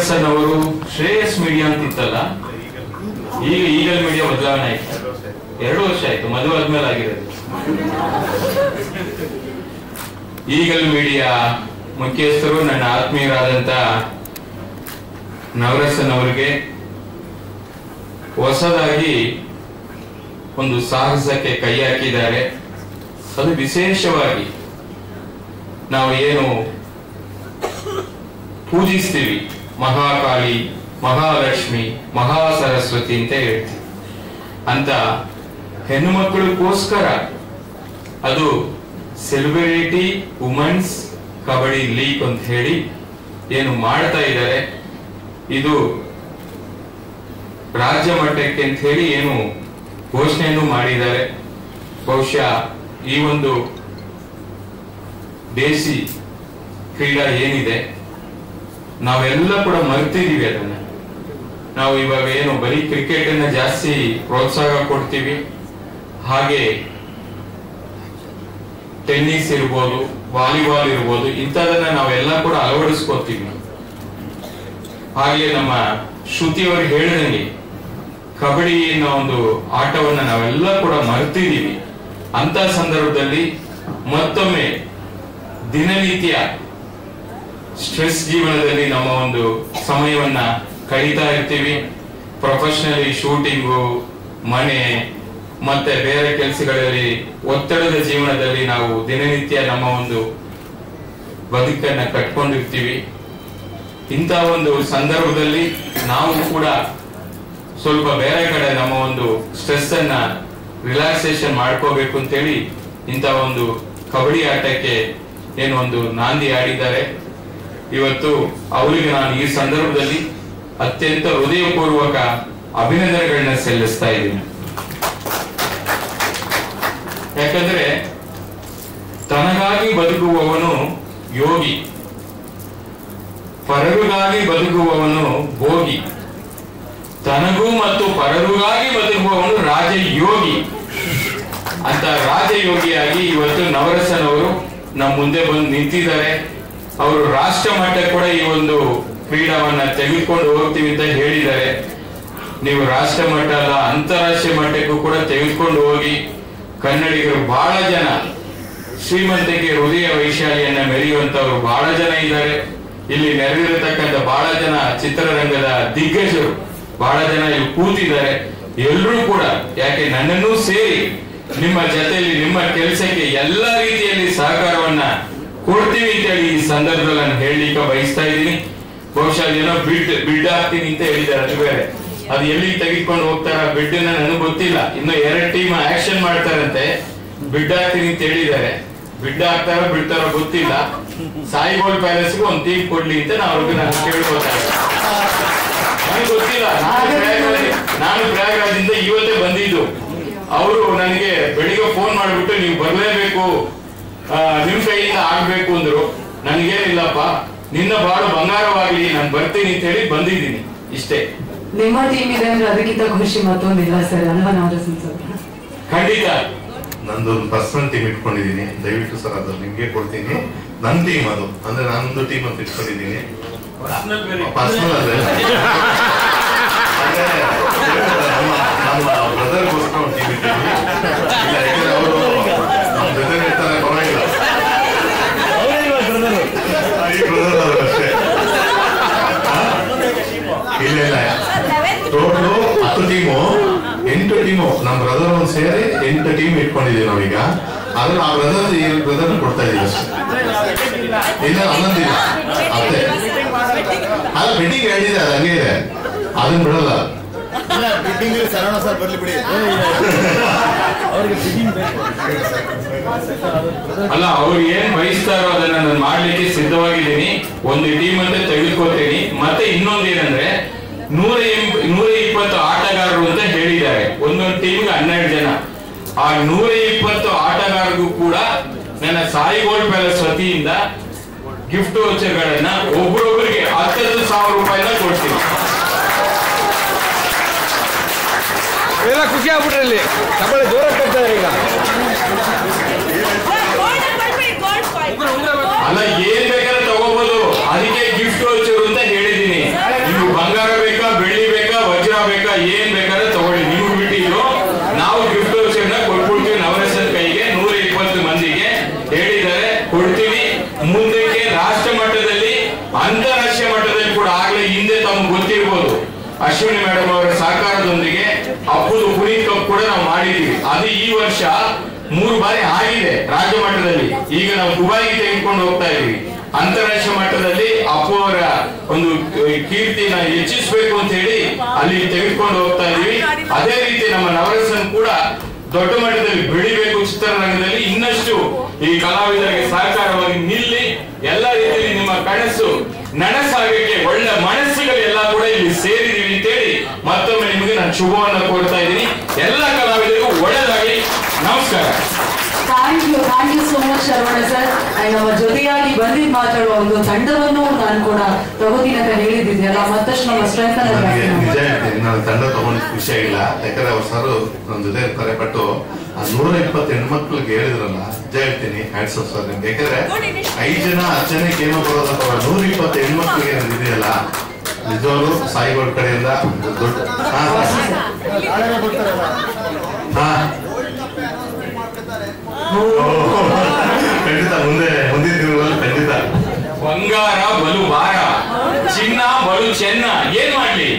ನವರಸನ್ ಅವರು ಶ್ರೇಯಸ್ ಮೀಡಿಯಾ ಅಂತ ಇತ್ತಲ್ಲ, ಈಗ ಈಗಲ್ ಮೀಡಿಯಾ ಬದಲಾವಣೆ ಆಯ್ತು. 2 ವರ್ಷ ಆಯ್ತು, ಮದುವೆ ಆದ್ಮೇಲೆ ಆಗಿರೋದು. ಈಗಲ್ ಮೀಡಿಯಾ ಮುಖ್ಯಸ್ಥರು ನನ್ನ ಆತ್ಮೀಯರಾದಂತ ನವರಸನ್ ಅವರಿಗೆ ಹೊಸದಾಗಿ ಒಂದು ಸಾಹಸಕ್ಕೆ ಕೈ ಹಾಕಿದ್ದಾರೆ. ಅದು ವಿಶೇಷವಾಗಿ ನಾವು ಏನು ಪೂಜಿಸ್ತೀವಿ, ಮಹಾಕಾಳಿ, ಮಹಾಲಕ್ಷ್ಮಿ, ಮಹಾ ಸರಸ್ವತಿ ಅಂತ ಹೇಳ್ತೀವಿ, ಅಂತ ಹೆಣ್ಣು ಮಕ್ಕಳಿಗೋಸ್ಕರ ಅದು ಸೆಲೆಬ್ರಿಟಿ ವುಮೆನ್ಸ್ ಕಬಡ್ಡಿ ಲೀಗ್ ಅಂತ ಹೇಳಿ ಏನು ಮಾಡ್ತಾ ಇದ್ದಾರೆ. ಇದು ರಾಜ್ಯ ಮಟ್ಟಕ್ಕೆ ಅಂತ ಹೇಳಿ ಏನು ಘೋಷಣೆಯನ್ನು ಮಾಡಿದ್ದಾರೆ. ಬಹುಶಃ ಈ ಒಂದು ದೇಸಿ ಕ್ರೀಡಾ ಏನಿದೆ ನಾವೆಲ್ಲ ಕೂಡ ಮರ್ತಿದೀವಿ. ಅದನ್ನ ನಾವು ಇವಾಗ ಏನು ಬರೀ ಕ್ರಿಕೆಟ್ ಅನ್ನ ಜಾಸ್ತಿ ಪ್ರೋತ್ಸಾಹ ಕೊಡ್ತೀವಿ, ಹಾಗೆ ಟೆನ್ನಿಸ್ ಇರ್ಬೋದು, ವಾಲಿಬಾಲ್ ಇರ್ಬೋದು, ಇಂಥದನ್ನ ನಾವೆಲ್ಲ ಕೂಡ ಅಳವಡಿಸ್ಕೊತೀವಿ. ಹಾಗೆ ನಮ್ಮ ಶ್ರುತಿಯವರು ಹೇಳಿದಂಗೆ ಕಬಡ್ಡಿ ಅನ್ನೋ ಒಂದು ಆಟವನ್ನ ನಾವೆಲ್ಲ ಕೂಡ ಮರ್ತಿದೀವಿ. ಅಂತ ಸಂದರ್ಭದಲ್ಲಿ ಮತ್ತೊಮ್ಮೆ ದಿನನಿತ್ಯ ಸ್ಟ್ರೆಸ್ ಜೀವನದಲ್ಲಿ ನಮ್ಮ ಒಂದು ಸಮಯವನ್ನ ಕಳೀತಾ ಇರ್ತೀವಿ. ಪ್ರೊಫೆಷನಲಿ ಶೂಟಿಂಗು, ಮನೆ ಮತ್ತೆ ಬೇರೆ ಕೆಲಸಗಳಲ್ಲಿ ಒತ್ತಡದ ಜೀವನದಲ್ಲಿ ನಾವು ದಿನನಿತ್ಯ ನಮ್ಮ ಒಂದು ಬದುಕನ್ನ ಕಟ್ಕೊಂಡಿರ್ತೀವಿ. ಇಂಥ ಒಂದು ಸಂದರ್ಭದಲ್ಲಿ ನಾವು ಕೂಡ ಸ್ವಲ್ಪ ಬೇರೆ ಕಡೆ ನಮ್ಮ ಒಂದು ಸ್ಟ್ರೆಸ್ ಅನ್ನ ರಿಲ್ಯಾಕ್ಸೇಷನ್ ಮಾಡ್ಕೋಬೇಕು ಅಂತೇಳಿ ಇಂಥ ಒಂದು ಕಬಡ್ಡಿ ಆಟಕ್ಕೆ ಏನು ಒಂದು ನಾಂದಿ ಆಡಿದ್ದಾರೆ. ಇವತ್ತು ಅವರಿಗೆ ನಾನು ಈ ಸಂದರ್ಭದಲ್ಲಿ ಅತ್ಯಂತ ಹೃದಯಪೂರ್ವಕ ಅಭಿನಂದನೆಗಳನ್ನ ಸಲ್ಲಿಸ್ತಾ ಇದ್ದೀನಿ. ಯಾಕಂದ್ರೆ ತನಗಾಗಿ ಬದುಕುವವನು ಯೋಗಿ, ಪರರಿಗಾಗಿ ಬದುಕುವವನು ಭೋಗಿ, ತನಗೂ ಮತ್ತು ಪರರಿಗಾಗಿ ಬದುಕುವವನು ರಾಜಯೋಗಿ ಅಂತ ರಾಜಯೋಗಿಯಾಗಿ ಇವತ್ತು ನವರಸನ್ ಅವರು ನಮ್ಮ ಮುಂದೆ ಬಂದು ನಿಂತಿದ್ದಾರೆ. ಅವರು ರಾಷ್ಟ್ರ ಮಟ್ಟ ಕೂಡ ಈ ಒಂದು ಕ್ರೀಡಾವನ್ನ ತೆಗೆದುಕೊಂಡು ಹೋಗ್ತೀವಿ ಅಂತ ಹೇಳಿದ್ದಾರೆ. ನೀವು ರಾಷ್ಟ್ರ ಮಟ್ಟ ಅಲ್ಲ, ಅಂತಾರಾಷ್ಟ್ರೀಯ ಮಟ್ಟಕ್ಕೂ ಕೂಡ ತೆಗೆದುಕೊಂಡು ಹೋಗಿ. ಕನ್ನಡಿಗರು ಬಹಳ ಜನ ಶ್ರೀಮಂತಿಕೆ ಹೃದಯ ವೈಶಾಲಿಯನ್ನ ಮೆರೆಯುವಂತವ್ರು ಬಹಳ ಜನ ಇದ್ದಾರೆ. ಇಲ್ಲಿ ನೆರೆದಿರತಕ್ಕಂಥ ಬಹಳ ಜನ ಚಿತ್ರರಂಗದ ದಿಗ್ಗಜರು ಬಹಳ ಜನ ಇಲ್ಲಿ ಕೂತಿದ್ದಾರೆ. ಎಲ್ಲರೂ ಕೂಡ ಯಾಕೆ ನನ್ನನ್ನೂ ಸೇರಿ ನಿಮ್ಮ ಜೊತೆಯಲ್ಲಿ ನಿಮ್ಮ ಕೆಲಸಕ್ಕೆ ಎಲ್ಲ ರೀತಿಯಲ್ಲಿ ಸಹಕಾರವನ್ನ ಕೊಡ್ತೀವಿ ಅಂತೇಳಿ ಈ ಸಂದರ್ಭದಲ್ಲಿ ನಾನು ಹೇಳಲಿಕ್ಕೆ ಬಯಸ್ತಾ ಇದ್ದೀನಿ. ಬಹುಶಃ ಏನೋ ಬಿಡ್ ಹಾಕ್ತೀನಿ ಅಂತ ಹೇಳಿದ್ದಾರೆ, ಅದು ಬೇರೆ. ಅದು ಎಲ್ಲಿ ತೆಗೆದುಕೊಂಡು ಹೋಗ್ತಾರ ಬಿಡ್ಡನ್ನ ನನಗೆ ಗೊತ್ತಿಲ್ಲ. ಇನ್ನು 2 ಟೀಮ್ ಆಕ್ಷನ್ ಮಾಡ್ತಾರಂತೆ, ಬಿಡ್ ಹಾಕ್ತೀನಿ ಅಂತ ಹೇಳಿದ್ದಾರೆ. ಬಿಡ್ ಹಾಕ್ತಾರ ಬಿಡ್ತಾರೋ ಗೊತ್ತಿಲ್ಲ. ಸಾಯಿಗೋಲ್ಡ್ ಪ್ಯಾಲೇಸ್ಗೆ ಒಂದು ಟೀಮ್ ಕೊಡ್ಲಿ ಅಂತ ನಾನು ಕೇಳ್ಕೊತಾರೆ. ನನಗೆ ಗೊತ್ತಿಲ್ಲ. ನಾನು ಪ್ರಯಾಗರಾಜದಿಂದ ಇವತ್ತೇ ಬಂದಿದ್ದು. ಅವರು ನನಗೆ ಬೆಳಿಗ್ಗೆ ಫೋನ್ ಮಾಡಿಬಿಟ್ಟು ನೀವು ಬರಲೇಬೇಕು, ನಿಮ್ ಕೈಯಿಂದ ಆಗ್ಬೇಕು ಅಂದ್ರು. ನನಗೇನಿಲ್ಲಪ್ಪ, ನಿನ್ನ ಬಾಳು ಬಂಗಾರವಾಗ್ಲಿ, ನಾನು ಬರ್ತೀನಿ ಅಂತ ಹೇಳಿ ಬಂದಿದ್ದೀನಿ, ಇಷ್ಟೇ. ನಿಮ್ಮ ಟೀಮ್ ಇದೆ ಅಂದ್ರೆ ಅದಕ್ಕಿಂತ ಖುಷಿ ಮತ್ತೊಂದಿಲ್ಲ ಸರ್. ಅಲ್ವಾ ನವರಸನ್ ಸರ್? ಖಂಡಿತ. ನಂದೊಂದು ಪರ್ಸನಲ್ ಟೀಮ್ ಇಟ್ಕೊಂಡಿದ್ದೀನಿ, ದಯವಿಟ್ಟು ಸರ್ ಅದು ನಿಮ್ಗೆ ಕೊಡ್ತೀನಿ. ನನ್ನ ಟೀಮ್ ಅದು, ಅಂದ್ರೆ ನಾನೊಂದು ಟೀಮ್ ಅಂತ ಇಟ್ಕೊಂಡಿದ್ದೀನಿ. ಪರ್ಸನಲ್ ಅಲ್ಲ, ನಮ್ಮ ಬ್ರದರ್ಗೋಸ್ಕರ ಒಂದು ಟೀಮ್ ಇಟ್ಟಿದ್ದೀನಿ. ಅವರು ನಮ್ಮ ಬ್ರದರ್ ಇರ್ತಾರೆ, ಪರವಾಗಿಲ್ಲ, ಅಷ್ಟೇ. ಇಲ್ಲ ಟೋಟಲ್ 10 ಟೀಮು, 8 ಟೀಮು ನಮ್ಮ ಬ್ರದರ್ ಒಂದು ಸೇರಿ 8 ಟೀಮ್ ಇಟ್ಕೊಂಡಿದೀವಿ ನಾವೀಗ. ಆದ್ರೆ ಆ ಬ್ರದರ್ ಕೊಡ್ತಾ ಇದೀವಿ ಅಷ್ಟೇ. ಇಲ್ಲ ಅನ್ನೋದಿಲ್ಲ ಅಷ್ಟೇ. ಅಲ್ಲ ಬಿಟ್ಟಿಂಗ್ ಹೇಳಿದೆ, ಅದು ಹಂಗೆ ಇದೆ, ಅದನ್ನ ಬಿಡಲ್ಲ. ಅಲ್ಲ, ಅವ್ರು ಏನ್ ಬಯಸ್ತಾರೋ ಅದನ್ನ ನಾನು ಮಾಡ್ಲಿಕ್ಕೆ ಸಿದ್ಧವಾಗಿದ್ದೀನಿ. ಒಂದು ಟೀಮ್ ಅಂತ ತೆಗೆದುಕೊಳ್ತೀನಿ. ಮತ್ತೆ ಇನ್ನೊಂದು ಏನಂದ್ರೆ 120 ಆಟಗಾರರು ಅಂತ ಹೇಳಿದ್ದಾರೆ. ಒಂದೊಂದು ಟೀಮ್ಗೆ 12 ಜನ. ಆ 120 ಆಟಗಾರರಿಗೂ ಕೂಡ ನನ್ನ ಸಾಯಿಗೋಲ್ಡ್ ಪ್ಯಾಲೇಸ್ ವತಿಯಿಂದ ಗಿಫ್ಟ್ ವೋಚರ್ಗಳನ್ನ ಒಬ್ಬರೊಬ್ಬರಿಗೆ 10,000 ರೂಪಾಯಿನ ಕೊಡ್ತೀನಿ. ಖುಷಿ ಆಗ್ಬಿಟ್ರೆ ಇಲ್ಲಿ ತಗೊಳ್ಳಿ, ಜೋರ ಕೊಡ್ತಾರೆ ಈಗ. ಅಲ್ಲ, ಏನ್ ಬೇಕಾದ್ರೆ ತಗೋಬಹುದು, ಅದಕ್ಕೆ ಗಿಫ್ಟ್ ವೋಚರ್ ಅಂತ ಹೇಳಿದೀನಿ. ಅಶ್ವಿನಿ ಮೇಡಮ್ ಅವರ ಸಹಕಾರದೊಂದಿಗೆ ಅಪ್ಪುದು ಪುನೀತ್ ಕಪ್ ಕೂಡ ನಾವು ಮಾಡಿದೀವಿ. ಅದು ಈ ವರ್ಷ 3 ಬಾರಿ ಆಗಿದೆ ರಾಜ್ಯ ಮಟ್ಟದಲ್ಲಿ. ಈಗ ನಾವು ದುಬೈಗೆ ತೆಗೆದುಕೊಂಡು ಹೋಗ್ತಾ ಇದೀವಿ. ಅಂತಾರಾಷ್ಟ್ರೀಯ ಮಟ್ಟದಲ್ಲಿ ಅಪ್ಪು ಅವರ ಒಂದು ಕೀರ್ತಿನ ಹೆಚ್ಚಿಸಬೇಕು ಅಂತ ಹೇಳಿ ಅಲ್ಲಿ ತೆಗೆದುಕೊಂಡು ಹೋಗ್ತಾ ಇದೀವಿ. ಅದೇ ರೀತಿ ನಮ್ಮ ನವರಸನ್ ಕೂಡ ದೊಡ್ಡ ಮಟ್ಟದಲ್ಲಿ ಬೆಳಿಬೇಕು ಚಿತ್ರರಂಗದಲ್ಲಿ. ಇನ್ನಷ್ಟು ಈ ಕಲಾವಿದರಿಗೆ ಸಹಕಾರವಾಗಿ ನಿಲ್ಲಿ, ಎಲ್ಲ ರೀತಿಯಲ್ಲಿ ನಿಮ್ಮ ಕನಸು ನನಸಾಗಕ್ಕೆ ಒಳ್ಳೆ ಮನಸ್ಸುಗಳೆಲ್ಲ ಕೂಡ ಇಲ್ಲಿ ಸೇರಿದೀವಿ ಅಂತೇಳಿ ಮತ್ತೊಮ್ಮೆ ನಿಮಗೆ ನಾನು ಶುಭವನ್ನ ಕೋರ್ತಾ ಇದ್ದೀನಿ. ಎಲ್ಲ ಕಲಾವಿದರಿಗೂ ಒಳ್ಳೆದಾಗಿ. ನಮಸ್ಕಾರ. Thank you so much Sharavana sir. ನಮ್ಮ ಜೊತೆಯಾಗಿ ಬಂದಿದ್ ಮಾತಾಡುವ ಒಂದು ತಂಡವನ್ನು ನಾನು ಕೂಡ ತಗೋತೀನಿ ಅಂತ ಹೇಳಿದ್ದಿದೆಯಲ್ಲ, ಮತ್ತಷ್ಟು ನಮ್ಮ ಸ್ಟ್ರೆಂತ್ ನಿಜ ಹೇಳ್ತೀನಿ, ನಾನು ತಂಡ ತಗೊಂಡ ವಿಷಯ ಇಲ್ಲ. ಯಾಕಂದ್ರೆ ಅವ್ರು ಸರ್ ನನ್ನ ಜೊತೆ ಇರ್ತಾರೆ. ಬಟ್ 120 ಹೆಣ್ಮಕ್ಳಿಗೆ ಹೇಳಿದ್ರಲ್ಲ, ನಿಜ ಹೇಳ್ತೀನಿ, ಹ್ಯಾಟ್ಸ್ ಆಫ್ ಸರ್ ನಿಮ್ಗೆ. ಯಾಕಂದ್ರೆ 5 ಜನ 10 ಜನಕ್ಕೆ ಏನೋ ಬರೋದಪ್ಪ, 120 ಹೆಣ್ಮಕ್ಳಿಗೆ ಇದೆಯಲ್ಲ, ನಿಜವಾಗ್ಲು ಸಾಯಿಗಳ ಕಡೆಯಿಂದ ದೊಡ್ಡ ಖಂಡಿತ ಮುಂದಿನ ದಿನಗಳಲ್ಲಿ ಖಂಡಿತ. ಬಂಗಾರ ಬಲು ಭಾರ, ಚಿನ್ನ ಬಲು ಚೆನ್ನ, ಏನ್ ಮಾಡ್ಲಿ?